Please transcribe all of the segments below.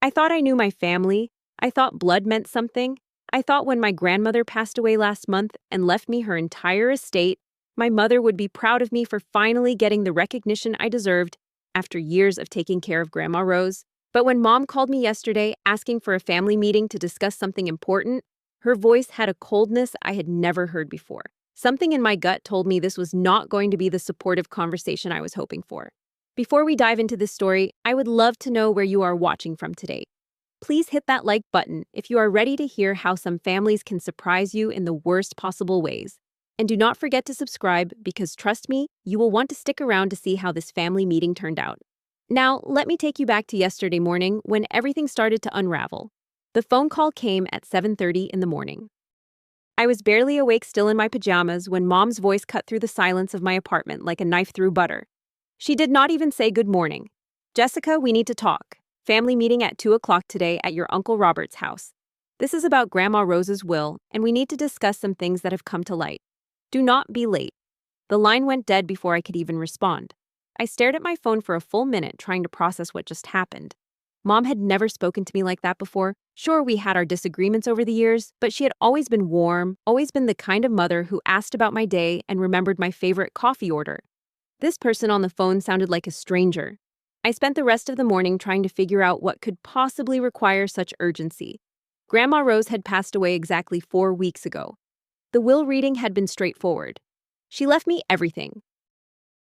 I thought I knew my family. I thought blood meant something. I thought when my grandmother passed away last month and left me her entire estate, my mother would be proud of me for finally getting the recognition I deserved after years of taking care of Grandma Rose. But when Mom called me yesterday asking for a family meeting to discuss something important, her voice had a coldness I had never heard before. Something in my gut told me this was not going to be the supportive conversation I was hoping for. Before we dive into this story, I would love to know where you are watching from today. Please hit that like button if you are ready to hear how some families can surprise you in the worst possible ways. And do not forget to subscribe because trust me, you will want to stick around to see how this family meeting turned out. Now, let me take you back to yesterday morning when everything started to unravel. The phone call came at 7:30 in the morning. I was barely awake, still in my pajamas, when Mom's voice cut through the silence of my apartment like a knife through butter. She did not even say good morning. "Jessica, we need to talk. Family meeting at 2 o'clock today at your Uncle Robert's house. This is about Grandma Rose's will, and we need to discuss some things that have come to light. Do not be late." The line went dead before I could even respond. I stared at my phone for a full minute trying to process what just happened. Mom had never spoken to me like that before. Sure, we had our disagreements over the years, but she had always been warm, always been the kind of mother who asked about my day and remembered my favorite coffee order. This person on the phone sounded like a stranger. I spent the rest of the morning trying to figure out what could possibly require such urgency. Grandma Rose had passed away exactly 4 weeks ago. The will reading had been straightforward. She left me everything.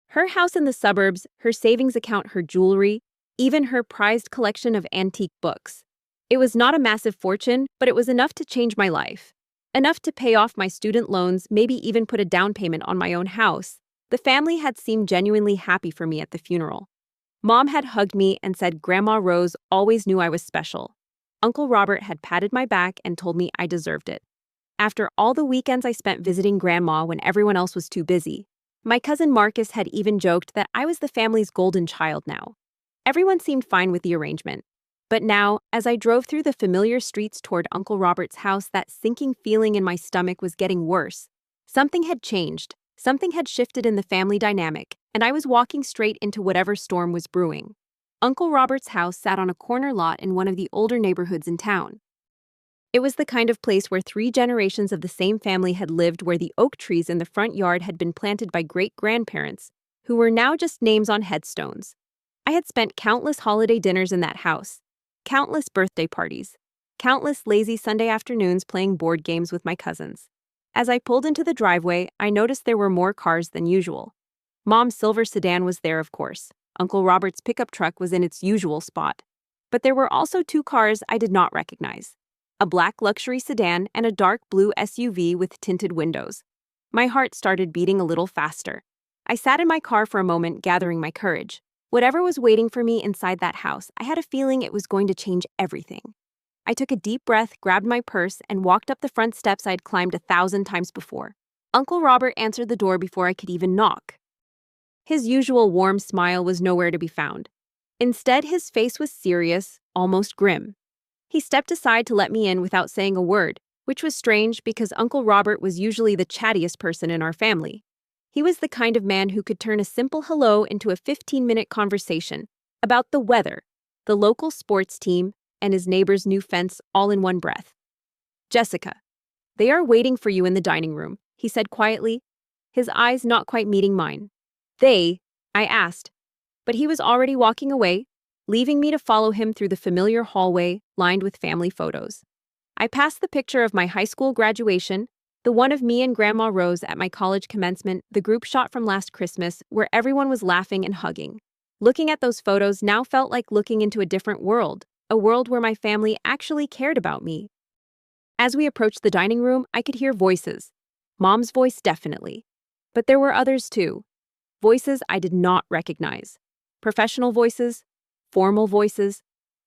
Her house in the suburbs, her savings account, her jewelry, even her prized collection of antique books. It was not a massive fortune, but it was enough to change my life. Enough to pay off my student loans, maybe even put a down payment on my own house. The family had seemed genuinely happy for me at the funeral. Mom had hugged me and said Grandma Rose always knew I was special. Uncle Robert had patted my back and told me I deserved it. After all the weekends I spent visiting Grandma when everyone else was too busy, my cousin Marcus had even joked that I was the family's golden child now. Everyone seemed fine with the arrangement. But now, as I drove through the familiar streets toward Uncle Robert's house, that sinking feeling in my stomach was getting worse. Something had changed. Something had shifted in the family dynamic, and I was walking straight into whatever storm was brewing. Uncle Robert's house sat on a corner lot in one of the older neighborhoods in town. It was the kind of place where 3 generations of the same family had lived, where the oak trees in the front yard had been planted by great-grandparents, who were now just names on headstones. I had spent countless holiday dinners in that house, countless birthday parties, countless lazy Sunday afternoons playing board games with my cousins. As I pulled into the driveway, I noticed there were more cars than usual. Mom's silver sedan was there, of course. Uncle Robert's pickup truck was in its usual spot. But there were also 2 cars I did not recognize: a black luxury sedan and a dark blue SUV with tinted windows. My heart started beating a little faster. I sat in my car for a moment, gathering my courage. Whatever was waiting for me inside that house, I had a feeling it was going to change everything. I took a deep breath, grabbed my purse, and walked up the front steps I'd climbed 1,000 times before. Uncle Robert answered the door before I could even knock. His usual warm smile was nowhere to be found. Instead, his face was serious, almost grim. He stepped aside to let me in without saying a word, which was strange because Uncle Robert was usually the chattiest person in our family. He was the kind of man who could turn a simple hello into a 15-minute conversation about the weather, the local sports team, and his neighbor's new fence all in one breath. "Jessica, they are waiting for you in the dining room," he said quietly, his eyes not quite meeting mine. "They?" I asked, but he was already walking away, leaving me to follow him through the familiar hallway lined with family photos. I passed the picture of my high school graduation, the one of me and Grandma Rose at my college commencement, the group shot from last Christmas where everyone was laughing and hugging. Looking at those photos now felt like looking into a different world, a world where my family actually cared about me. As we approached the dining room, I could hear voices. Mom's voice, definitely. But there were others too. Voices I did not recognize. Professional voices, formal voices,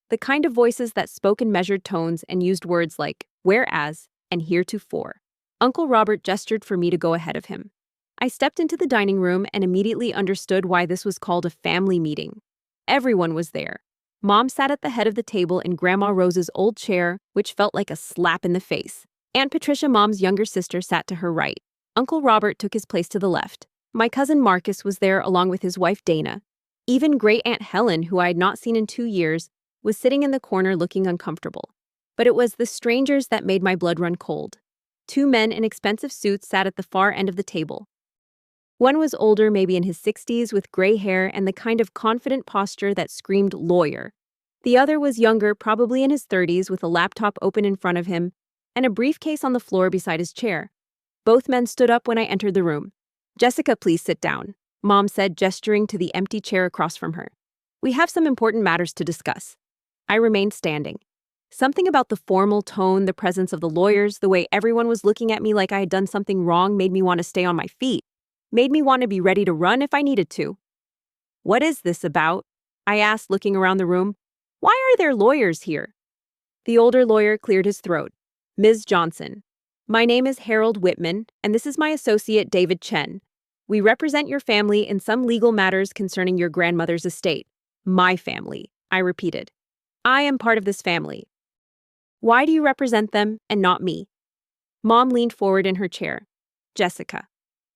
the kind of voices that spoke in measured tones and used words like whereas and heretofore. Uncle Robert gestured for me to go ahead of him. I stepped into the dining room and immediately understood why this was called a family meeting. Everyone was there. Mom sat at the head of the table in Grandma Rose's old chair, which felt like a slap in the face. Aunt Patricia, Mom's younger sister, sat to her right. Uncle Robert took his place to the left. My cousin Marcus was there along with his wife Dana. Even Great Aunt Helen, who I had not seen in 2 years, was sitting in the corner looking uncomfortable. But it was the strangers that made my blood run cold. Two men in expensive suits sat at the far end of the table. One was older, maybe in his 60s, with gray hair and the kind of confident posture that screamed lawyer. The other was younger, probably in his 30s, with a laptop open in front of him and a briefcase on the floor beside his chair. Both men stood up when I entered the room. "Jessica, please sit down," Mom said, gesturing to the empty chair across from her. "We have some important matters to discuss." I remained standing. Something about the formal tone, the presence of the lawyers, the way everyone was looking at me like I had done something wrong made me want to stay on my feet, made me want to be ready to run if I needed to. "What is this about?" I asked, looking around the room. "Why are there lawyers here?" The older lawyer cleared his throat. "Ms. Johnson, my name is Harold Whitman, and this is my associate David Chen. We represent your family in some legal matters concerning your grandmother's estate." "My family," I repeated. "I am part of this family." "Why do you represent them and not me?" Mom leaned forward in her chair. "Jessica,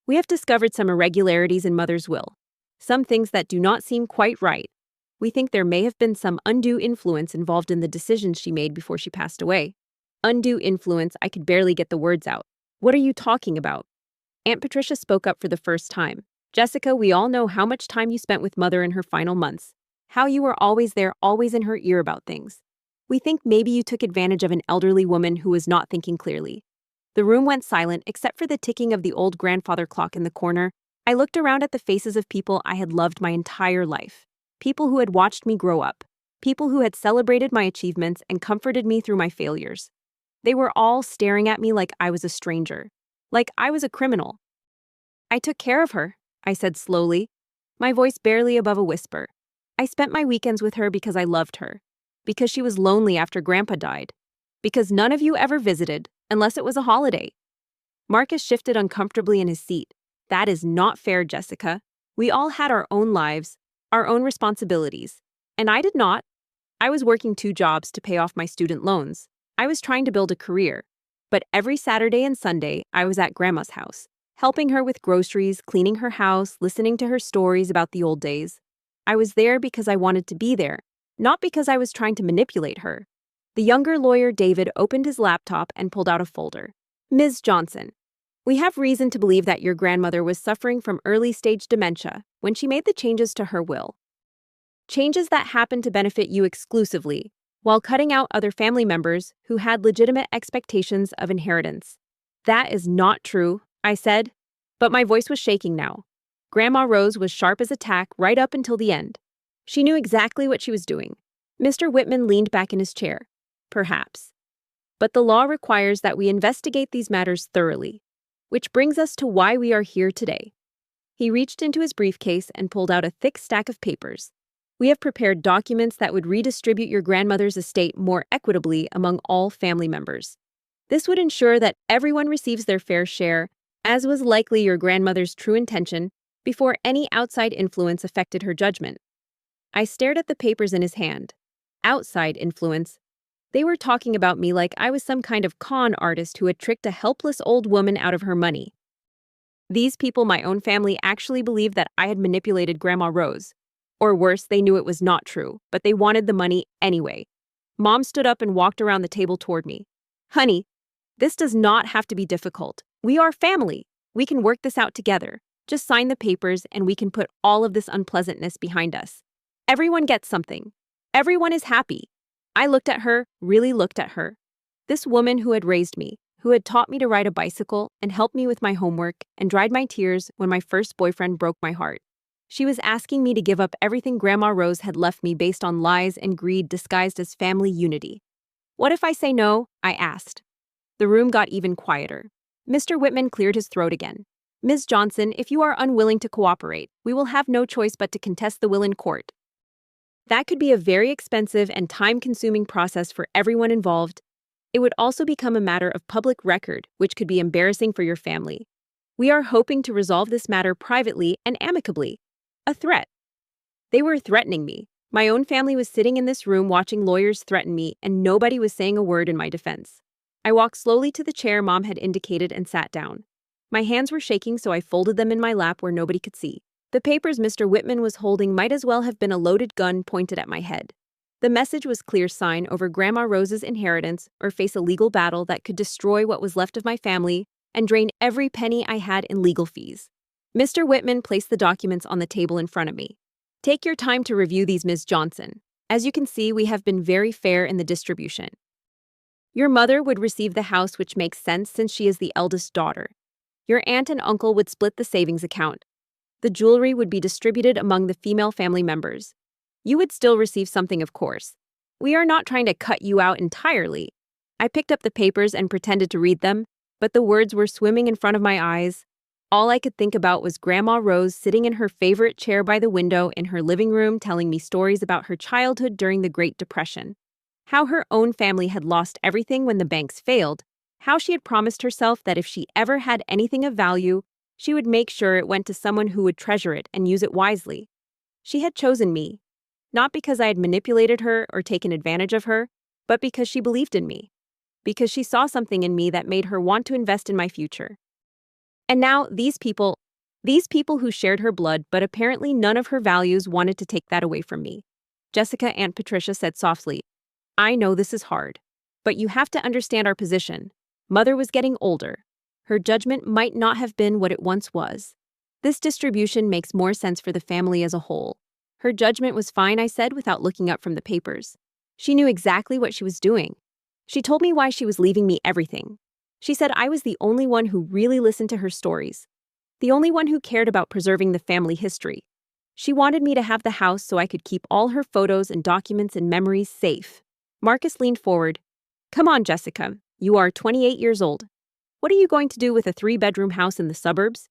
we have discovered some irregularities in Mother's will. Some things that do not seem quite right. We think there may have been some undue influence involved in the decisions she made before she passed away." Undue influence, I could barely get the words out. "What are you talking about?" Aunt Patricia spoke up for the first time. "Jessica, we all know how much time you spent with Mother in her final months. How you were always there, always in her ear about things. We think maybe you took advantage of an elderly woman who was not thinking clearly." The room went silent except for the ticking of the old grandfather clock in the corner. I looked around at the faces of people I had loved my entire life. People who had watched me grow up. People who had celebrated my achievements and comforted me through my failures. They were all staring at me like I was a stranger. Like I was a criminal. "I took care of her," I said slowly, my voice barely above a whisper. "I spent my weekends with her because I loved her. Because she was lonely after Grandpa died. Because none of you ever visited, unless it was a holiday." Marcus shifted uncomfortably in his seat. "That is not fair, Jessica. We all had our own lives, our own responsibilities. And I did not. I was working 2 jobs to pay off my student loans. I was trying to build a career. But every Saturday and Sunday, I was at Grandma's house, helping her with groceries, cleaning her house, listening to her stories about the old days. I was there because I wanted to be there, not because I was trying to manipulate her." The younger lawyer, David, opened his laptop and pulled out a folder. "Ms. Johnson, we have reason to believe that your grandmother was suffering from early-stage dementia when she made the changes to her will. Changes that happened to benefit you exclusively, while cutting out other family members who had legitimate expectations of inheritance." "That is not true," I said, but my voice was shaking now. Grandma Rose was sharp as a tack right up until the end. She knew exactly what she was doing. Mr. Whitman leaned back in his chair. "Perhaps. But the law requires that we investigate these matters thoroughly. Which brings us to why we are here today." He reached into his briefcase and pulled out a thick stack of papers. "We have prepared documents that would redistribute your grandmother's estate more equitably among all family members. This would ensure that everyone receives their fair share, as was likely your grandmother's true intention, before any outside influence affected her judgment." I stared at the papers in his hand. Outside influence. They were talking about me like I was some kind of con artist who had tricked a helpless old woman out of her money. These people, my own family, actually believed that I had manipulated Grandma Rose. Or worse, they knew it was not true, but they wanted the money anyway. Mom stood up and walked around the table toward me. "Honey, this does not have to be difficult. We are family. We can work this out together. Just sign the papers and we can put all of this unpleasantness behind us. Everyone gets something. Everyone is happy." I looked at her, really looked at her. This woman who had raised me, who had taught me to ride a bicycle and helped me with my homework and dried my tears when my first boyfriend broke my heart. She was asking me to give up everything Grandma Rose had left me based on lies and greed disguised as family unity. "What if I say no?" I asked. The room got even quieter. Mr. Whitman cleared his throat again. "Ms. Johnson, if you are unwilling to cooperate, we will have no choice but to contest the will in court. That could be a very expensive and time-consuming process for everyone involved. It would also become a matter of public record, which could be embarrassing for your family. We are hoping to resolve this matter privately and amicably." A threat. They were threatening me. My own family was sitting in this room watching lawyers threaten me, and nobody was saying a word in my defense. I walked slowly to the chair Mom had indicated and sat down. My hands were shaking, so I folded them in my lap where nobody could see. The papers Mr. Whitman was holding might as well have been a loaded gun pointed at my head. The message was clear sign over Grandma Rose's inheritance or face a legal battle that could destroy what was left of my family and drain every penny I had in legal fees. Mr. Whitman placed the documents on the table in front of me. Take your time to review these, Ms. Johnson. As you can see, we have been very fair in the distribution. Your mother would receive the house, which makes sense since she is the eldest daughter. Your aunt and uncle would split the savings account. The jewelry would be distributed among the female family members. You would still receive something, of course. We are not trying to cut you out entirely. I picked up the papers and pretended to read them, but the words were swimming in front of my eyes. All I could think about was Grandma Rose sitting in her favorite chair by the window in her living room telling me stories about her childhood during the Great Depression. How her own family had lost everything when the banks failed. How she had promised herself that if she ever had anything of value, she would make sure it went to someone who would treasure it and use it wisely. She had chosen me, not because I had manipulated her or taken advantage of her, but because she believed in me. Because she saw something in me that made her want to invest in my future. And now these people who shared her blood, but apparently none of her values wanted to take that away from me. Jessica, Aunt Patricia said softly, I know this is hard, but you have to understand our position. Mother was getting older. Her judgment might not have been what it once was. This distribution makes more sense for the family as a whole. Her judgment was fine, I said without looking up from the papers. She knew exactly what she was doing. She told me why she was leaving me everything. She said I was the only one who really listened to her stories, the only one who cared about preserving the family history. She wanted me to have the house so I could keep all her photos and documents and memories safe. Marcus leaned forward. Come on, Jessica. You are 28 years old. What are you going to do with a 3-bedroom house in the suburbs?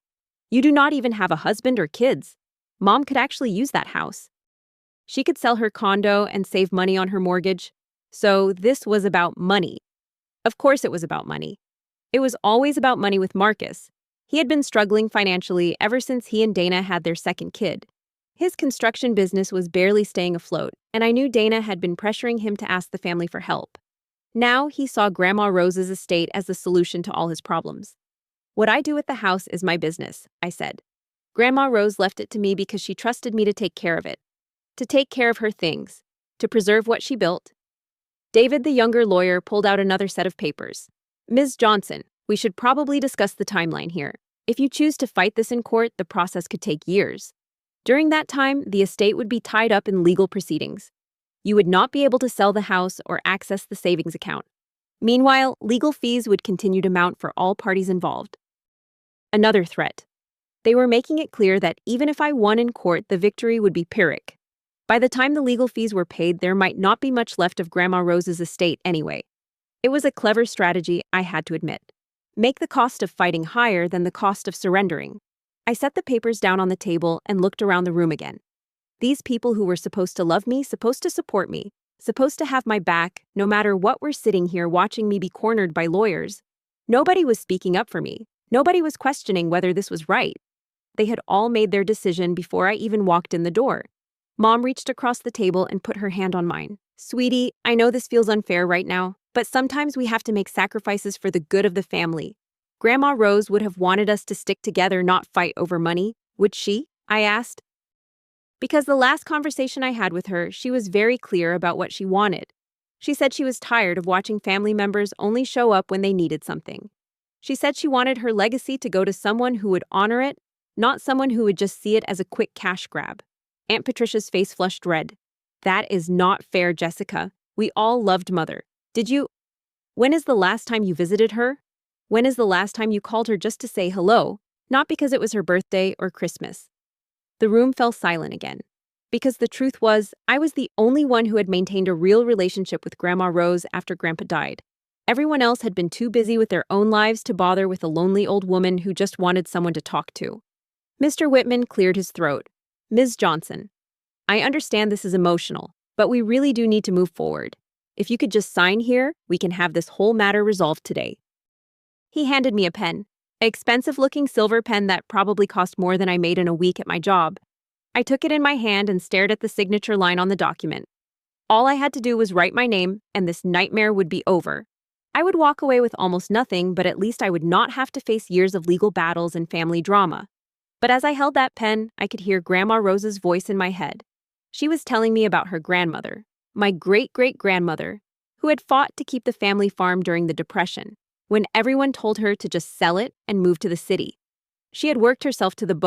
You do not even have a husband or kids. Mom could actually use that house. She could sell her condo and save money on her mortgage. So this was about money. Of course it was about money. It was always about money with Marcus. He had been struggling financially ever since he and Dana had their second kid. His construction business was barely staying afloat, and I knew Dana had been pressuring him to ask the family for help. Now he saw Grandma Rose's estate as the solution to all his problems. What I do with the house is my business, I said. Grandma Rose left it to me because she trusted me to take care of it. To take care of her things. To preserve what she built. David, the younger lawyer, pulled out another set of papers. Ms. Johnson, we should probably discuss the timeline here. If you choose to fight this in court, the process could take years. During that time, the estate would be tied up in legal proceedings. You would not be able to sell the house or access the savings account. Meanwhile, legal fees would continue to mount for all parties involved. Another threat. They were making it clear that even if I won in court, the victory would be Pyrrhic. By the time the legal fees were paid, there might not be much left of Grandma Rose's estate anyway. It was a clever strategy, I had to admit. Make the cost of fighting higher than the cost of surrendering. I set the papers down on the table and looked around the room again. These people who were supposed to love me, supposed to support me, supposed to have my back, no matter what, were sitting here watching me be cornered by lawyers. Nobody was speaking up for me. Nobody was questioning whether this was right. They had all made their decision before I even walked in the door. Mom reached across the table and put her hand on mine. Sweetie, I know this feels unfair right now, but sometimes we have to make sacrifices for the good of the family. Grandma Rose would have wanted us to stick together, not fight over money, would she? I asked. Because the last conversation I had with her, she was very clear about what she wanted. She said she was tired of watching family members only show up when they needed something. She said she wanted her legacy to go to someone who would honor it, not someone who would just see it as a quick cash grab. Aunt Patricia's face flushed red. That is not fair, Jessica. We all loved Mother. When is the last time you visited her? When is the last time you called her just to say hello, not because it was her birthday or Christmas? The room fell silent again. Because the truth was, I was the only one who had maintained a real relationship with Grandma Rose after Grandpa died. Everyone else had been too busy with their own lives to bother with a lonely old woman who just wanted someone to talk to. Mr. Whitman cleared his throat. Ms. Johnson, I understand this is emotional, but we really do need to move forward. If you could just sign here, we can have this whole matter resolved today. He handed me a pen, an expensive-looking silver pen that probably cost more than I made in a week at my job. I took it in my hand and stared at the signature line on the document. All I had to do was write my name, and this nightmare would be over. I would walk away with almost nothing, but at least I would not have to face years of legal battles and family drama. But as I held that pen, I could hear Grandma Rose's voice in my head. She was telling me about her grandmother, my great-great-grandmother, who had fought to keep the family farm during the Depression, when everyone told her to just sell it and move to the city. She had worked herself to the bone